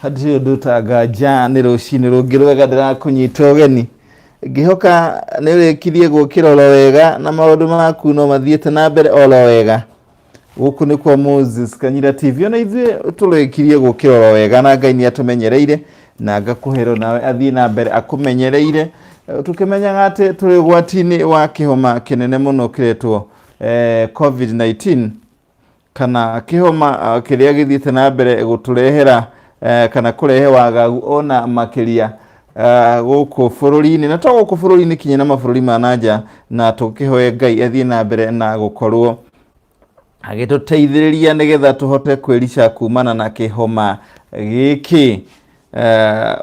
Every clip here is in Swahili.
Hadirĩ ũndũ ũtangaja nĩ rũcinĩ rũngĩ rwega ndĩrakũnyita ũgeni. Ngĩhoka nĩ ũrĩkirie gũkĩra oro wega na maũndũ maku no mathiĩte na mbere oro wega. Gũkũ nĩ kwa Moses Kanyira TV, ona ithuĩ tũrĩkirie gũkĩra oro wega na Ngai nĩ atũmenyereire na ngakũhero nawe athiĩ na mbere akũmenyereire. Tũkĩmenyaga atĩ tũrĩ ũgwati-inĩ wa kĩhoma kĩnene mũno kĩretwo COVID-19 kana kĩhoma kĩrĩa gĩthiĩte na mbere gũtũrehera kana kũrehe wagagu ona makĩria gũkũ bũrũri-inĩ na to gũkũ bũrũri-inĩ kinye na mabũrũri ma nanja, na tũkĩhoe Ngai athiĩ na mbere na gũkorwo agĩtũteithĩrĩria nĩgetha tũhote kwĩrica kumana na kĩhoma gĩkĩ.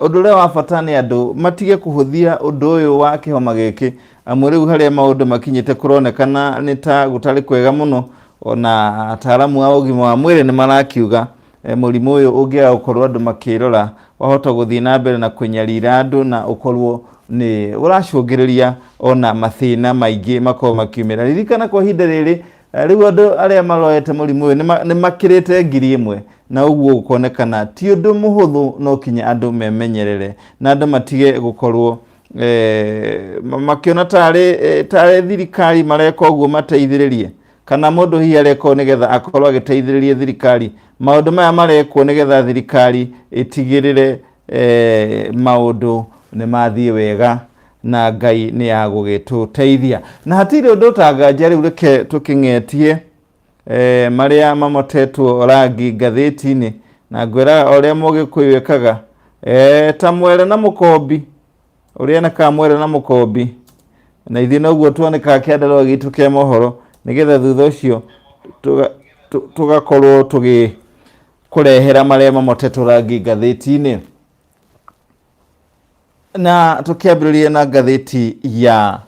Ũndũ ũrĩa wa bata nĩ andũ matige kũhũthia ũndũ ũyũ wa kĩhoma gĩkĩ, amu rĩu harĩa maũndũ makinyĩte kũronekana nĩ ta gũtarĩ kwega mũno, ona ataaramu a ũgima wa mwĩrĩ nĩ marakiuga mũrimũ ũyũ ũngĩaga gũkorwo andũ makĩrora wahota gũthiĩ na mbere na kũnyarira andũ na ũkorwo nĩ ũracũngĩrĩria ona mathĩna maingĩ makorwo makiumĩra. Ririkana kwa ihinda rĩrĩ rĩu andũ arĩa marorete mũrimũ ũyũ nĩ makĩrĩte 1,000 na ũguo gũkonekana ti ũndũ mũhũthũ, no kinya andũ memenyerere na andũ matige gũkorwo makĩona tarĩ thirikari mareka ũguo mateithĩrĩrie, kana mũndũ hihi arekwo nĩgetha akorwo agĩteithĩrĩria thirikari. Maũndũ maya marekwo nĩgetha thirikari ĩtigĩrĩre maũndũ nĩ mathiĩ wega na Ngai nĩ agũgĩtũteithia. Na hatirĩ ũndũ ũtangaja rĩu, reke tũkĩng'etie marĩa mamotetwo rangi ngathĩti-inĩ na ngwĩra ũrĩa Mũgĩkũyũ ekaga ta mwere na mũkombi, ũrĩa nekaga mwere na mũkombi, na ithuĩ noguo tuonekaga kĩandĩrĩro gitũ kĩa mohoro, nĩgetha thutha ũcio tũgakorwo tũgĩkũrehera marĩa mamotetwo rangi ngathĩti-inĩ. Na tũkĩambĩrĩria na ngathĩti ya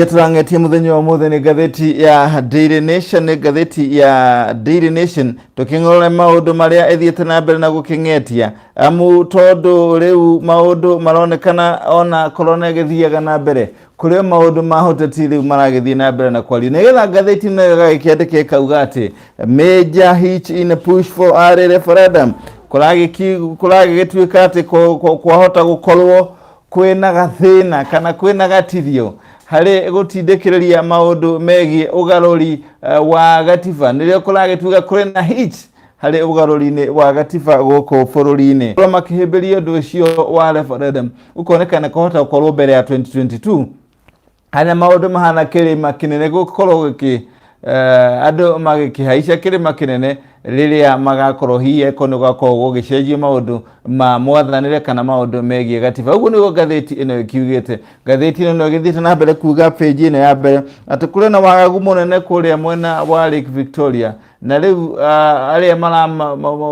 tũrang'etie mũthenya wa ũmũthĩ nĩ ngathĩti ya Daily Nation. Nĩ ngathĩti ya Daily Nation tũkĩng'orora maũndũ marĩa ĩthiĩte na mbere na gũkĩng'etia, amu tondũ rĩu maũndũ maronekana ona korona ĩgĩthiaga na mbere, kũrĩa maũndũ mahoteti rĩu maragĩthiĩ na mbere na kwario, nĩgetha ngathĩti nayo gagĩkĩandĩka ĩkauga atĩ major hitch in push for a referendum. Kũragĩtuĩka atĩ kwahota gũkorwo kwĩna gathĩna kana kwĩna gatirio harĩ gũtindĩkĩrĩria maũndũ megiĩ ũgarũri wa gatiba, nĩrĩo kũragĩtuĩka kũrĩ na hitch harĩ ũgarũri-inĩ wa gatiba gũkũ bũrũri-inĩ. Makĩhĩmbĩria ũndũ ũcio wa referendum ũkonekana kũhota gũkorwo mbere ya 2022, harĩa maũndũ mahana kĩrĩma kĩnene gũkorwo andũ magĩkĩhaica kĩrĩma kĩnene rĩrĩa magakorwo hihi eko nĩ gũgakorwo gũgĩcenjio maũndũ ma mwathanĩre kana maũndũ megiĩ gatiba. Ũguo nĩguo ngathĩti ĩno ĩkiugĩte. Ngathĩti ĩno ĩgĩthiĩte na mbere kuuga page ĩno ya mbere atĩ kũrĩ na wagagu mũnene kũrĩa mwena wa Lake Victoria, na rĩu arĩa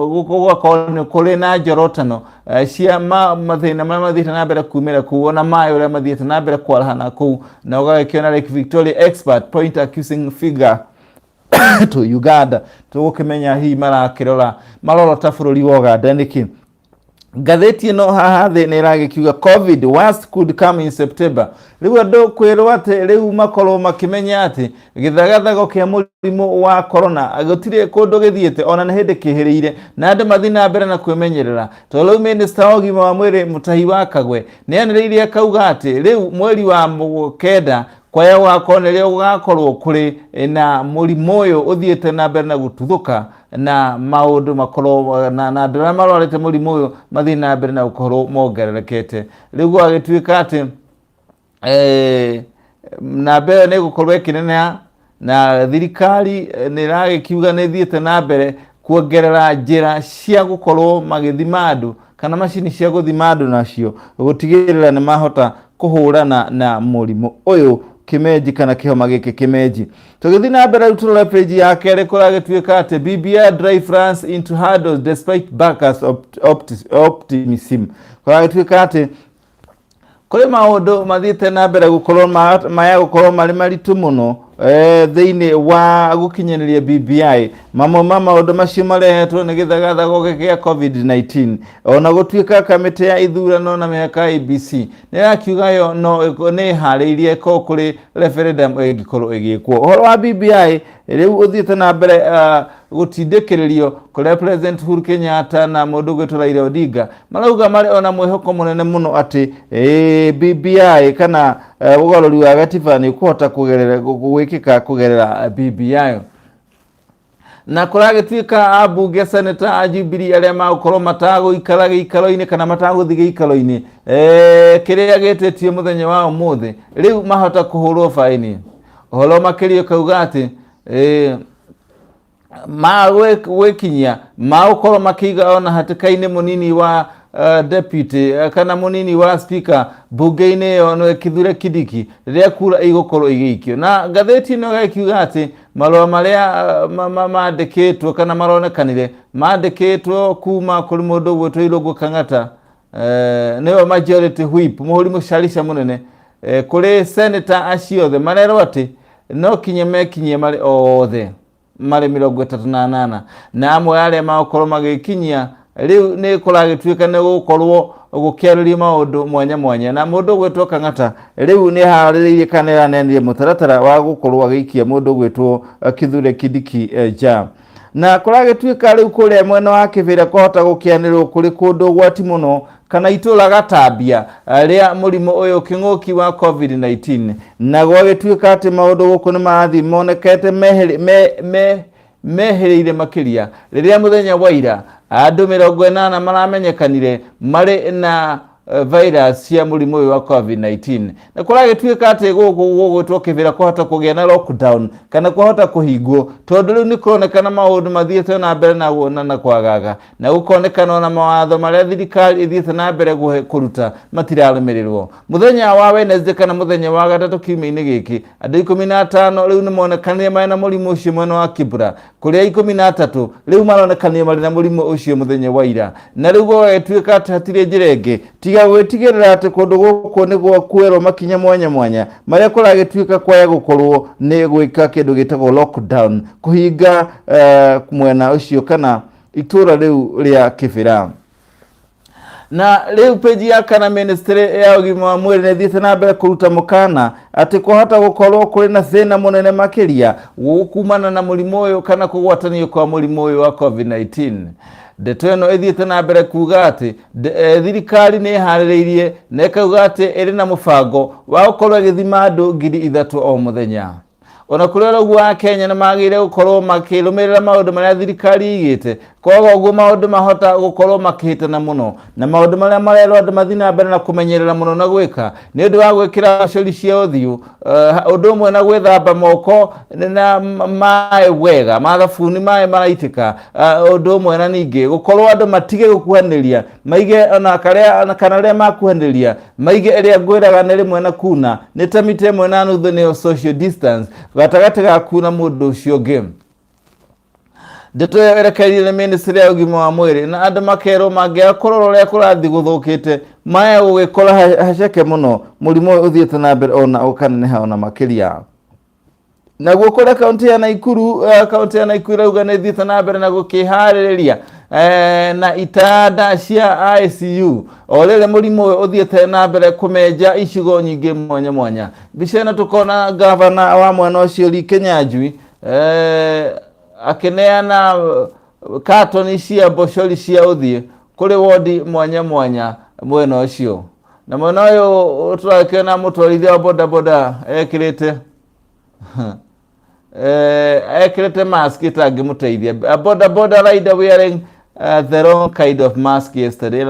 gũgakorwo nĩ kũrĩ na njorotano cia mathĩna marĩa mathiĩte na mbere kumĩra kũu, ona maĩ ũrĩa mathiĩte na mbere kwarahana kũu, na ũgagĩkĩona Lake Victoria expert point accusing figure to Uganda. Tũgũkĩmenya hihi maroro ta bũrũri wa Uganda nĩkĩ. Ngathĩti ĩno haha thĩ nĩ ĩragĩkiuga COVID worst could come in September. Rĩu andũ kwĩrwo atĩ rĩu makorwo makĩmenya atĩ gĩthagathago kĩa mũrimũ wa corona gũtirĩ kũndũ gĩthiĩte, ona nĩ hĩndĩ kĩhĩrĩire, na andũ mathiĩ na mbere na kwĩmenyerera. Tondũ rĩu Minister wa ũgima wa mwĩrĩ Mũtahi wa Kagwe nĩ anĩrĩirie akauga atĩ rĩu mweri wa kenda kwaya gũgakorwo nĩrĩo gũgakorwo kũrĩ na mũrimũ ũyũ ũthiĩte na mbere na gũtuthũka, na maũndũ makorwo na andũ arĩa marwarĩte mũrimũ ũyũ mathiĩ na mbere na gũkorwo mongererekete. Rĩu gwagĩtuĩka atĩ namba ĩyo nĩ ĩgũkorwo ĩkĩneneha, na thirikari nĩ ĩragĩkiuga nĩ ĩthiĩte na mbere kuongerera njĩra cia gũkorwo magĩthima andũ kana macini cia gũthima andũ nacio gũtigĩrĩra nĩ mahota kũhũrana na mũrimũ ũyũ kĩmenji kana kĩhoma gĩkĩ kĩmenji. Tũgĩthiĩ na mbere rĩu tũrore page ya kerĩ, kũragĩtuĩka atĩ BBI drive France into hurdles despite backers optimism. Kũragĩtuĩka atĩ kũrĩ maũndũ mathiĩte na mbere gũkorwo maya gũkorwo marĩ maritũ mũno thĩinĩ wa gũkinyanĩria BBI. Mamwe ma maũndũ macio marehetwo nĩ gĩthagathago gĩa COVID-19, ona gũtuĩka kamĩtĩ ya ithurano na mĩhaka ABC nĩ ĩrakiuga yo nĩ harĩirie ko kũrĩ referendum ĩngĩkorwo ĩgĩkwo. Ũhoro wa BBI rĩu ũthiĩte na mbere gutindikiririo kuria President Uhuru Kenyatta na mundu gwitwo Raila Odinga marauga mari ona mwihoko munene muno ati BBI kana ugaruri wa gatiba ni kuhota kugerera gwikika kugerera BBI na kuragituika abunge senator ajibiri aria magukorwo matago ikara giikaro-ini kana mataguthi giikaro-ini kiria gitetie muthenya wa umuthi riu mahota kuhurwo faini holo makirio kauga ati gwekinyia magukorwo makiiga ona hatikaini munini wa deputy kana munini wa speaker bunge-ini iyo no Kithure Kindiki riria kura igukorwo igiikio na ngatheti ino gakiuga ati marua maria mandikitwo kana maronekanire mandikitwo kuma kuri mundu gwitwo Irungu Kang'ata niyo majority whip muhuri mucarica munene kuri senator aciothe marero ati no kinye mekinyie mari othe mari 38 na amwe aria magukorwo magikinyia riu ni kuragituika ni gukorwo gukiariria maundu mwanya mwanya na mundu gwitwo Kang'ata riu ni hariririe kana nenire mutaratara wa gukorwo agiikia mundu gwitwo Kithure Kindiki jam na kuragituika riu kuria mwena wa kivira kuhota gukianirwo kuri kundu gwati muno kana itura gatambia ria murimu uyu king'uki wa COVID-19 na gwagituika ati maundu guku ni marathi monekete mehiriire makiria riria muthenya wa ira andu 80 maramenyekanire mari na virus cia murimu uyu wa COVID-19 na kuragituika ati gugwitwo kivira kuhota kugia na lockdown kana kuhota kuhingwo tondu riu ni kuronekana maundu mathiete na mbere na kwagaga na gukonekana na mawatho maria thirikari ithiete na mbere kuruta matirarumirirwo muthenya wa Wednesday kana muthenya wa gatatu kiumia-ini giki andu 15 riu ni monekanire mena murimu ucio mwena wa Kibra kuria 13 riu maronekanire mari na murimu ucio muthenya wa ira na riu gwagituika ati hatire njira ingi tiga gwitigirira ati kundu guku ni gwa kwerwo makinya mwanya mwanya maria kuragituika kwaya gukorwo ni gwika kindu gitagwo lockdown kuhinga mwena ucio kana itura riu ria Kibira na riu page ya kana ministry ya ugima wa mwiri ni thiete na mbere kuruta mukana ati kuhota gukorwo kuri na thina munene makiria gukumana na murimu uyu kana kugwatanio kwa murimu uyu wa COVID-19 ndeto ino ithiete na mbere kuga ati thirikari ni haririirie na ikauga ati iri na mubango wa gukorwo igithima andu 3,000 o muthenya ona kuri uguo Akenya ni magire gukorwo makirumirira maundu maria thirikari igite koguo uguo maundu mahota gukorwo makihitana muno na maundu maria marerwo andu mathi na mbere na kumenyerera muno na gwika ni undu wa gwikira cori cia uthiu undu umwe na gwithamba moko na mai wega mathabuni mai maraitika undu umwe na ningi gukorwo andu matige gukuhaniria maige ona kana ria makuhaniria maige iria ngwiraga ni rimwe na kuna ni ta mita 1.5 ni social distance gatagati ga kuna mundu ucio game ndeto yerekeire ni ministry ya ugima wa mwiri na andu makerwo mangia kororo ria kurathi guthukite maya gugikora haceke muno murimu uthiete na mbere ona ukaneneha ona makiria na gukora kaunti ya Naikuru uga ni thiete na mbere na gukihaririria na itada cia ICU orere murimu uthiete na mbere kumenja icigo nyingi mwanya mwanya bica ino tukona governor wa mwena ucio Kenyanjui akineana katoni cia mboshori cia uthie kuri wodi mwanya mwanya mwena ucio na mwena uyu turakena mutwarithia wa boda ekirete mask itangimuteithia boda rider wearing the wrong kind of mask yesterday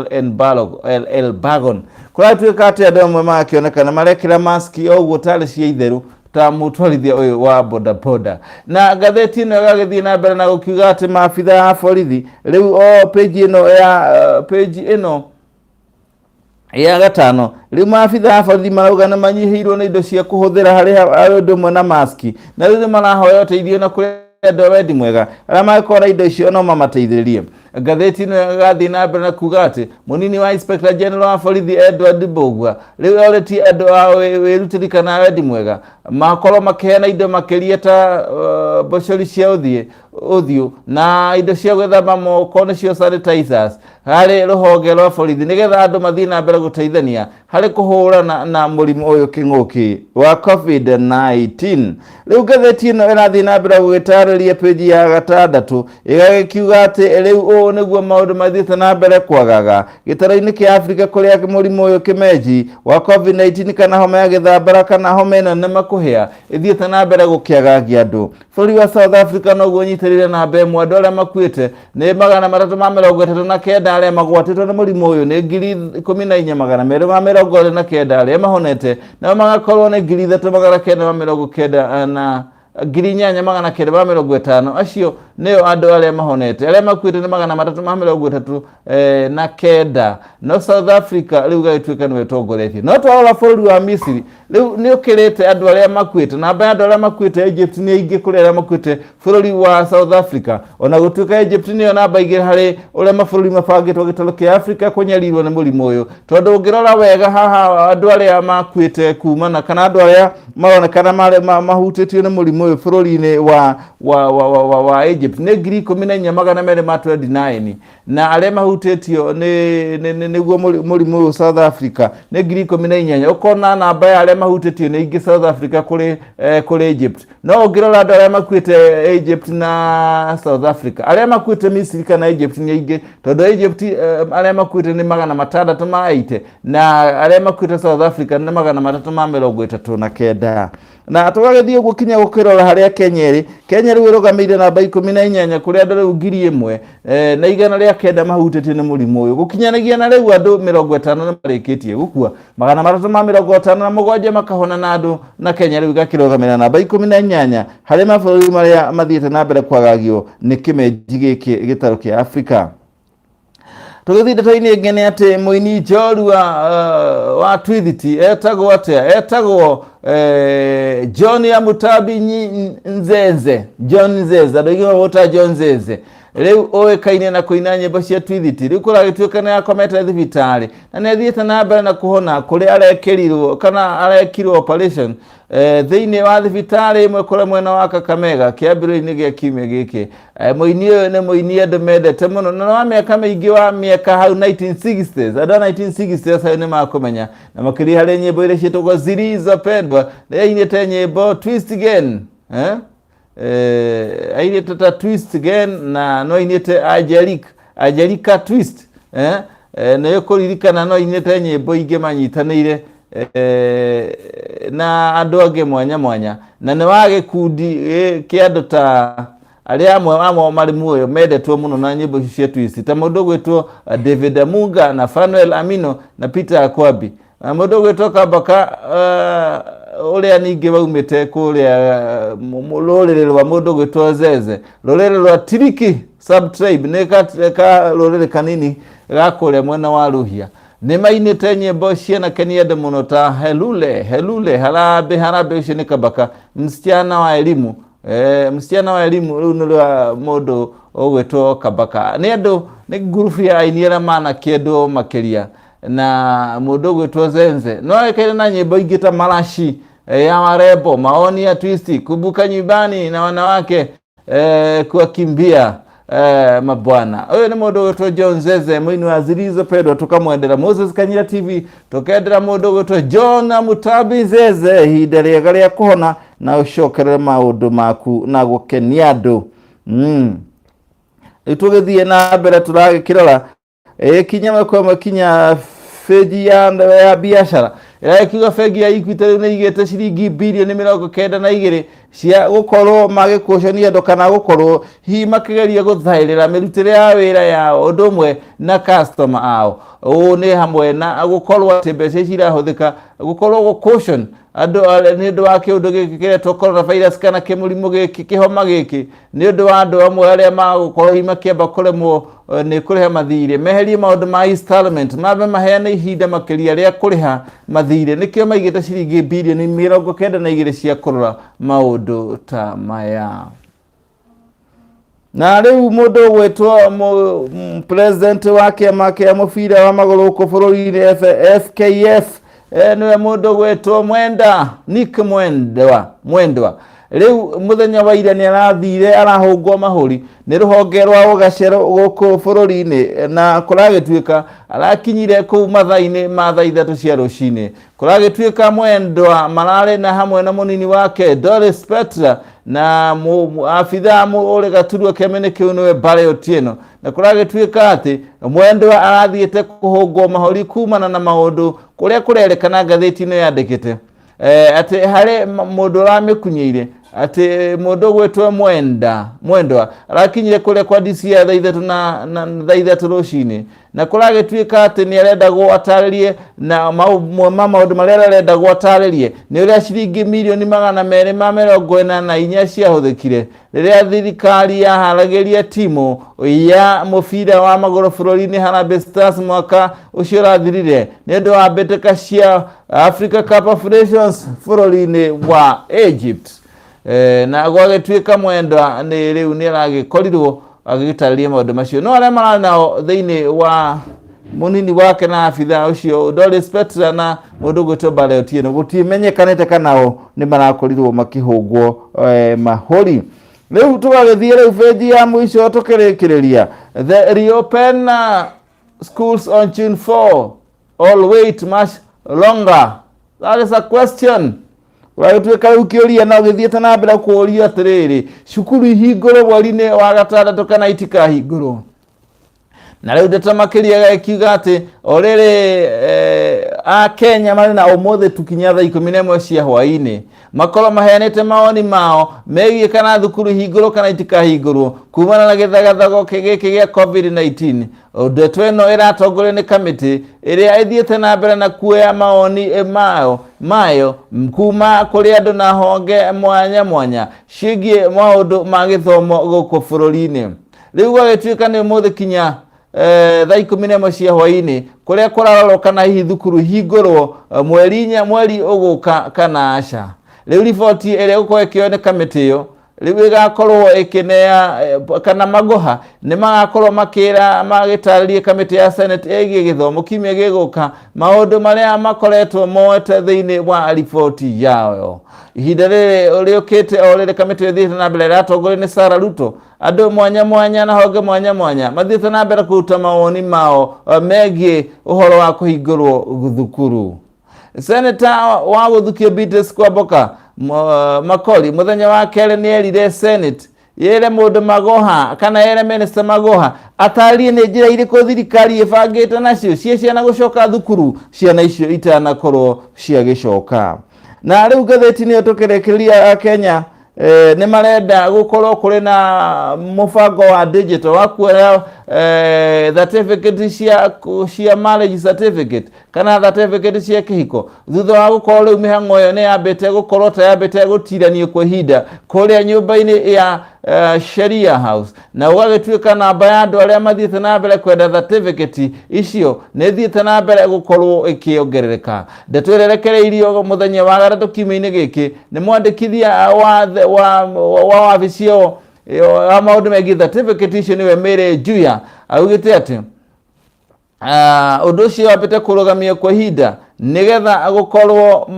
El Bagon kuratuika ati andu amwe makionekana marekira mask oguo tari cia itheru ta mutwarithia uyu wa boda na gatheti ino gagithii na mbere na gukiuga ati maabitha ya borithi riu page ino ya gatano riu maabitha ya borithi marauga na manyihirwo na indo cia kuhuthira hari undu mwe na maski na riu marahoya uteithio na kuri andu wendi mwega aria magikora indo icio no mamateithiririe gatheti ino gathi na mbere na kuga ati munini wa Inspector General wa borithi Edward Bogwa riu oreti andu wirutiri kana wendi mwega makorwo makeana indo makiria ta boshori cia uthiu na indo cia gwethamba moko nicio sanitizers hari ruhonge rwa borithi nigetha andu mathii na mbere guteithania hari kuhurana na murimu uyu king'uki wa COVID-19. Riu ngatheti ino irathii na mbere gugitariria peji ya 6 igagikiuga ati riu uu niguo maundu mathiite na mbere kwagaga gitaro-ini kia Afrika kuria murimu uyu kimeji wa COVID-19 kana homa ya githambara kana homa ino nĩ makuhia ithiite na mbere gukiagagia andu. Bũrũri wa South Africa noguo nyitirire na mbemu andu aria makuite ni 339 aria magwatitwo ni murimu uyu ni 14,229 aria mahonete na magakorwo ni 3,990 na 8,950 acio nio andu aria mahonete aria makuite ni 339 no South Africa riu gagituika niwe tongoretie no twara bũrũri wa Misiri riu ni ukirite andu aria makuite na andu aria makuite Egypt ni ingi kuri aria makuite bũrũri wa South Africa ona gutuika Egypt ni ona baigire hari uria mabũrũri mabangitwo gitaro kia Africa kunyarirwo ni murimu uyu tondu ngirora wega haha andu aria makuite kumana kana andu aria maronekana mahutitio ni murimu uyu bũrũri-ini wa Egypt ni 14,229 na aria mahutitio niguo murimu uyu South Africa ni 14,000 ukona namba ya aria mahutitio ni ingi South Africa kuri Egypt no ngirora andu aria makuite Egypt na South Africa aria makuite Misiri kana Egypt ni ingi tondu Egypt aria makuite ni 680 na aria makuite South Africa ni 339 na tugagithie gukinya gukirora haria Kenya riu irugameire namba 18 kuri andu riu 1,000 na 109 mahutitio ni murimu uyu gukinyanagia na riu andu 50 ni marikitie gukua 357 makahona na andu na Kenya riu gakirugameire namba 18 haria mabũrũri maria mathiite na mbere kwagagio ni kimeji giki gitaro kia Afrika. Tugithi ndeta-ini ingi ni ati muini njorua wa Twithiti etagwo John ya Mutabi Nzenze andu ingi mawota John Nzenze riu oekaine na kuina nyimbo cia Twithiti riu kuragituika ni akomete thibitari na ni athiite na mbere na kuhona kuri arekirirwo kana arekirwo operation thiini wa thibitari imwe kuri mwena wa Kakamega kiambiro-ini gia kiumia giki. Muini uyu ni muini andu mendete muno na wa miaka mingi wa miaka hau 1960s andu 1960s ayo ni makumenya na makiri hari nyimbo iria cietagwo Zilizopendwa ni ainite nyimbo Twist Again ainite ta Twist Again na no ainite Ajelika Twist na yo kuririkana no ainite nyimbo ingi manyitanire na andu angi mwanya na ni wa gikundi kia andu ta aria amwe mari muoyo mendetwo muno na nyimbo cia Twist ta mundu gwitwo David Amunga na Fanuel Amino na Peter Akwabi na mundu gwitwo Kabaka uria ningi waumite kuria ruriri rwa mundu gwitwo Zeze ruriri rwa Tiriki subtribe ni ka ruriri kanini gakuria mwena wa Ruhia ni mainite nyimbo ciana kenia andu muno ta helule harabe ucio ni Kabaka msichana wa elimu riu ni rwa mundu ugwitwo Kabaka ni andu ni group ya aini aria mana kiendu makiria na mundu ugwitwo Zenze no ekaire na nyimbo ingi ta Marashi ya Marebo maoni ya Twist kumbuka nyumbani na wanawake kuwakimbia mabwana. Uyu ni mundu ugwitwo John Zeze muini wa Zilizopendwa tukamwendera Moses Kanyira TV tukendera mundu ugwitwo John Mutabi Zeze ihinda riega ria kuhona na ucokerere maundu maku na gukenia andu. Itugithie na mbere turagikirora kinya feji ya biashara ikiuga fegi ya Equity ni igete ciringi bilioni 92 cia gukorwo magikuconia andu kana gukorwo hi makigeria guthairira mirutire ya wira yao undu umwe na customer ao ni hamwe na gukorwo ati mbeca cirahuthika gukorwo gucaution andu ni ndu wa kiundu giki kiretwo coronavirus kana kimurimu giki kihoma giki ni ndu wa andu amwe aria magukorwo hi makiamba kuremwo ni kuriha mathire meherie maundu ma installment mabe maheane ihinda makiria ria kuriha mathire nikio maigite ciringi bilioni 92 cia kurora maundu ta maya. Na riu mundu gwetwo president wa kiama kia mubira wa maguru ku bururi-ini FKF niwe mundu gwetwo Mwenda Nick Mwendwa riu muthenya wa ira ni arathire arahungwo mahuri ni ruhonge rwa ugacero guku bururi-ini na kuragituika arakinyire ku mathaini ma thaa 3 cia rucini kuragituika Mwendwa marare na hamwe na munini wake Doris Petra na afitha uri gaturwa kemene kiu niwe Bare Otieno na kuragituika ati Mwendwa arathiite kuhungwo mahuri kumana na maundu kuria kurerekana ngatheti-ini yandikite ati hare mundu ramikunyire ati mundu gwetwo Mwendwa arakinyire kuria kwa DC ya thaa 3 na thaa 3 rucini na kuragituika ati ni arenda gwataririe na maundu maria arenda gwataririe ni uria ciringi milioni 244 ciahuthikire riria thirikari yaharagiria timu ya mubira wa maguru bururi-ini Harambee Stars mwaka ucio rathirire ni ndu wa mbeteka cia Africa Cup of Nations bururi-ini wa Egypt. Na gwagituika Mwendwa ni riu ni aragikorirwo agitaririe maundu macio no aria marari nao thiini wa munini wake na afitha ucio Doris Petra na mundu gwetwo Bare Otieno gutimenyekanite kanao ni marakorirwo makihungwo mahuri. Riu tugagithie riu page ya mwisho tukirikiriria the reopen schools on June 4 all wait much longer. That is a question. Uragituika riu kiuria na ugithiete na mbere kuuria atiriri cukuru ihingurwe mweri-ini wa gatandatu kana itikahingurwo na riu ndeta makiria gakiuga ati oriri Akenya mari na umuthi tukinya thaa 11 cia hwaini makoro maheanite maoni mao megie kana thukuru hingurwo kana itikahingurwo kumana na githagathago giki gia COVID-19. Ndeto ino iratongorio ni kamiti iria ithiete na mbere na kuoya maoni mayo kuma kuri andu na honge mwanya cigie maundu ma githomo guku bururi-ini. Riu gwagituika ni umuthi kinya thaa 11 cia hwaini kuria kurarorwo kana hihi thukuru hingurwo mweri uguka kana aca. Riu riboti iria gukorwo ikioyo ni kamiti iyo riu igakorwo ikinea kana magoha ni magakorwo makira magitaririe kamiti ya Senate egie githomo kimia giguka maundu maria makoretwo moete thiini wa riboti yao. Ihinda riri riukite orire kamiti thiite na mbere ratongorio ni Sarah Ruto andu mwanya na honge mwanya mathiete na mbere kuruta mawoni mao megie uhoro wa kuhingurwo thukuru. Senator wa Guthukia Beatrice Kwamboka Makori muthenya wa kere ni erire Senate yere mundu Magoha kana yere Minister Magoha atarie ni njira iriku thirikari ibangite nacio ciana gucoka thukuru ciana icio itanakorwo cia gicoka. Na riu gatheti ni tukirekeria Akenya ni marenda gukorwo kuri na mubango wa digital wa kuoya certificate cia marriage certificate kana certificate cia kihiko thutha wa gukorwo riu mihango yo ni yambite gukorwo ta yambite gutiranio kwa ihinda kuria nyumba-ini ya Sheria House na ugagituika namba ya andu aria mathiete na mbere kwenda certificate icio ni thiete na mbere gukorwo ikiongerereka. Ndeto irerekereirio muthenya wa gatatu kiumia-ini giki ni mwandikithia wa wabici yo maundu megie certificate icio niwe Mary Juya augite ati undu ucio wambite kurugamia kwa ihinda nigetha gukorwo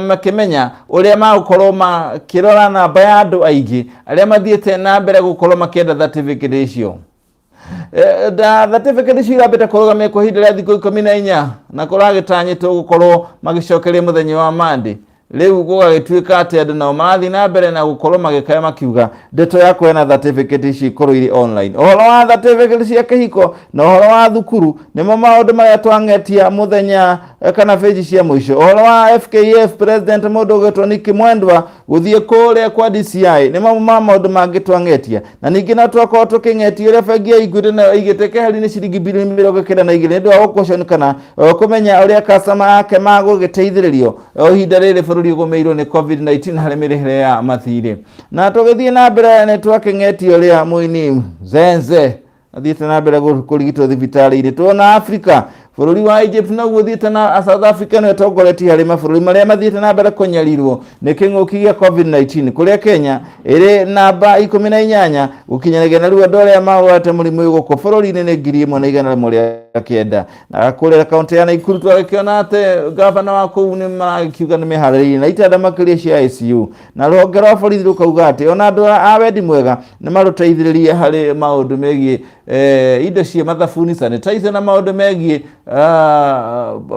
makimenya uria magukorwo makirora namba ya andu aingi aria mathiete na mbere gukorwo makienda certificate icio. Certificate icio irambite kurugamia kwa ihinda ria thiku 14 na kuragitanyitwo gukorwo magicokeria muthenya wa Monday. Riu gugagituika ati andu nao marathi na mbere na gukorwo magikaya makiuga ndeto ya kuena certificate ici ikorwo iri online. Uhoro wa certificate cia kihiko na uhoro wa thukuru nimo maundu maria twangetia muthenya kana page cia mwisho. Uhoro wa FKF President mundu gwetwo Nick Mwendwa guthie kuria kwa DCI nimo maundu mangi twangetia na ningi na twakorwo tukingetia uria bengi igwire na igiteke hali ni ciringi bilioni 22 ndu wa question kana kumenya uria customer yake magugiteithiririo ihinda riri bururi ugomeirwo ni COVID-19 hari mirihire ya mathire. Na tugithie na mbere ni twakingetio uria muini Zenze athiete na mbere kurigitwo thibitari-ini. Tuona Africa bururi wa Egypt no guthiite na South Africa no tongoretie harĩ mabũrũri marĩa mathiĩte na mbere kũnyarirwo nĩ kĩng'ũki gĩa COVID-19 kũrĩa Kenya ĩrĩ namba 18 gũkinyanagia na rĩu andũ arĩa magwate mũrimũ ũyũ gũkũ bũrũri-inĩ nĩ 1,109 na kũrĩa kaunti ya Nakuru twagĩkĩona atĩ gavana wa kũu nĩ marakiuga nĩ meharĩrĩrie na itanda makĩria cia ICU na rũhonge rwa borithi rũkauga atĩ ona andũ a wendi mwega nĩ marũteithĩrĩrie harĩ maũndũ megiĩ indo cia mathabuni sanitizer na maũndũ megiĩ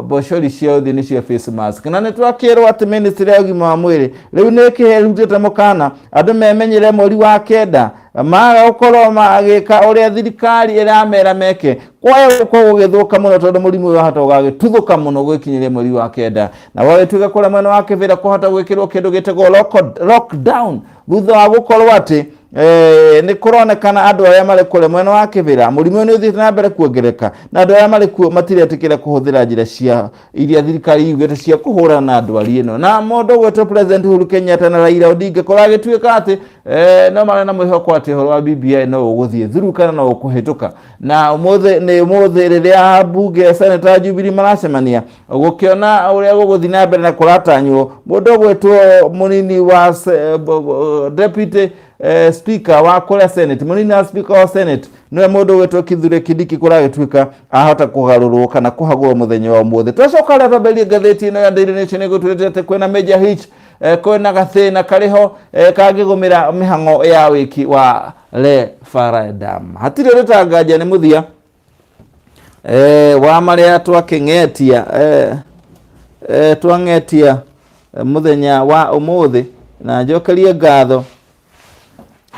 boshori cia ũthiũ cia face mask na nĩ twakĩrwo atĩ ministry ya ũgima wa mwĩrĩ rĩu nĩ ĩkĩherutĩte mũkana andũ memenyere mweri wa kenda maga gũkorwo magĩka ũrĩa thirikari ĩramera meke kwayo gũkorwo gũgĩthũka mũno tondũ mũrimũ ũyũ wahota gũgĩtuthũka mũno gũkinyĩria mweri wa kenda na wagĩtuĩka kũrĩa mwena wa kĩbĩra kũhota gwĩkĩrwo kĩndũ gĩtagwo lockdown thutha wa gũkorwo atĩ nĩ kũronekana andũ arĩa marĩ kũrĩa mwena wa kĩbĩra mũrimũ nĩ ũthiĩte na mbere kuongereka na andũ arĩa marĩ kuo matiretĩkĩra kũhũthĩra njĩra cia iria thirikari yugĩte cia kũhũrana na ndwari ĩno na mũndũ gwĩtwo President Uhuru Kenyatta na Raila Odinga kũragĩtuĩka atĩ no marĩ na mwĩhoko atĩ ũhoro wa BBI no ũgũthiĩ through kana no ũkũhĩtũka na ũmũthĩ rĩrĩa mbunge Senator Jubilee maracemania gũkĩona ũrĩa gũgũthiĩ na mbere na kũratanywo mũndũ gwĩtwo mũnini wa deputy speaker wa kũrĩa Senate mũnini wa speaker wa Senate nĩwe mũndũ gwĩtwo Kithure Kindiki kũragĩtuĩka ahota kũgarũrwo kana kũhagũrwo mũthenya wa ũmũthĩ twacoka rĩa twambĩrĩrie ngathĩti ĩno ya Daily Nation nĩgũtwĩrĩte atĩ kwĩna major hitch kwĩna gathĩna karĩho kangĩgũmĩra mĩhang'o ya wĩki wa referendum hatirĩ rĩtanganja nĩ mũthia wa marĩa twang'etia mũthenya wa ũmũthĩ na njokerie ngatho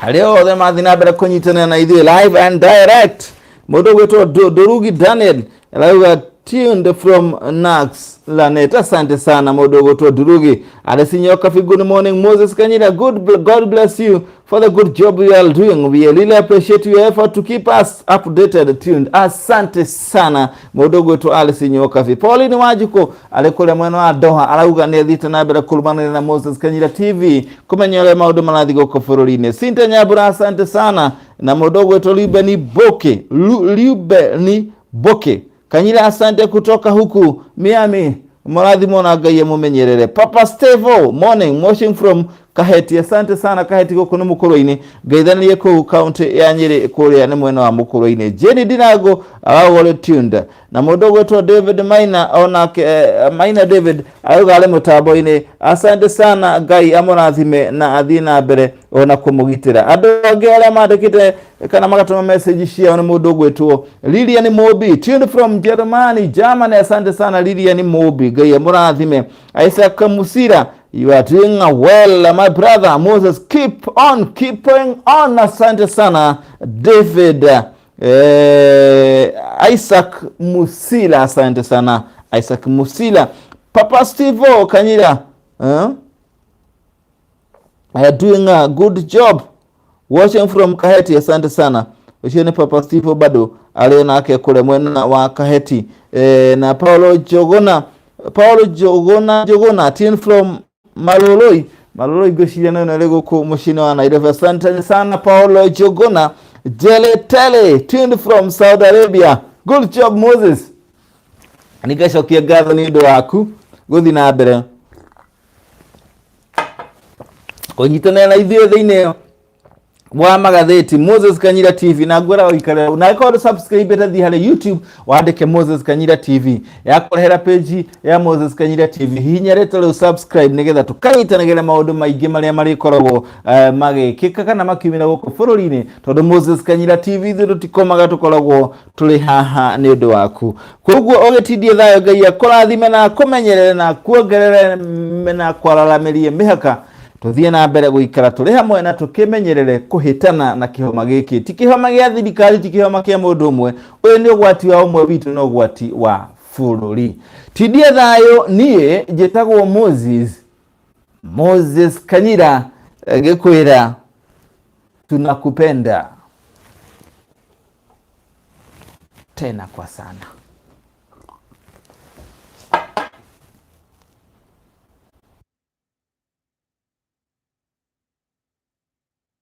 harĩa othe mathiĩ na mbere kũnyitanĩra na ithuĩ live and direct mũndũ gwĩtwo Ndurugi Daniel arauga tuned from Nax Lanet asante sana mũndũ gwĩtwo Ndurugi Adesinyoka good morning Moses Kanyira God bless you for the good job you are doing we really appreciate your effort to keep us updated tuned asante sana mũndũ gwĩtwo Adesinyoka Pauline Wanjiko arĩ kũrĩa mwena wa Doha arauga nĩ athiĩte na mbere kũrũmanĩrĩra na Moses Kanyira TV kũmenya ũrĩa maũndũ marathiĩ gũkũ bũrũri-inĩ Cynthia Nyambura asante sana na mũndũ gwĩtwo Liubeni Boke Kanyira asante kutoka huku Miami marathimo na Ngai mumenyerere Papa Stevo morning watching from Kaheti asante sana Kaheti gũkũ nĩ mũkũrũ-inĩ ngeithanirie kũu county ya Nyeri kũrĩa nĩ mwena wa mũkũrũ-inĩ Jenny Dinago awagore tuned na mũndũ gwĩtwo David Maina ona Maina David auga arĩ mũtambo-inĩ asante sana Ngai amũrathime na athiĩ na mbere ona kũmũgitĩra andũ angĩ arĩa mandĩkĩte kana magatũma message ciao nĩ mũndũ gwĩtwo Lilian Mobi tuned from Germany asante sana Lilian Mobi Ngai amũrathime Isaac Musira you are doing well my brother Moses keep on asante sana David Isaac Musila asante sana Isaac Musila Papa Steve Kanyira doing a good job watching from Kaheti asante sana ushene Papa Steve bado aliona yake kule mwena wa Kaheti na Paulo Jogona tin from Maloloi goshiana na lego ko mushina wa Nairobi asante sana Paulo Jogona Jeletele tuned from Saudi Arabia good job Moses nigashokia gatho ni ndo waku guthi na mbere kũnyitanĩra na ithuĩ thĩinĩ wa magathĩti Moses Kanyira TV na ngwĩra ũikare na ĩkorwo subscribe ta thiĩ YouTube wandĩke Moses Kanyira TV yakũrehera page ya Moses Kanyira TV hihinya rĩtwa rĩu subscribe nĩgetha tũkanyitanagĩra maũndũ maingĩ marĩa marĩkoragwo magĩkĩka kana makiumĩra gũkũ bũrũri-inĩ tondũ Moses Kanyira TV ithuĩ tũtikomaga tũkoragwo tũrĩ haha nĩ ũndũ waku koguo ũgĩtindie thayũ Ngai akũrathime na kũmenyerere na kuongerere na kwararamĩrie mĩhaka tuthiĩ na mbere gũikara tũrĩ hamwe na tũkĩmenyerere kũhĩtana na kĩhoma gĩkĩ ti kĩhoma gĩa thirikari ti kĩhoma kĩa mũndũ ũmwe ũyũ nĩ ũgwati wa ũmwe witũ na ũgwati wa bũrũri tindie thayũ niĩ njĩtagwo Moses Kanyira gĩkwĩra tunakupenda tena kwa sana.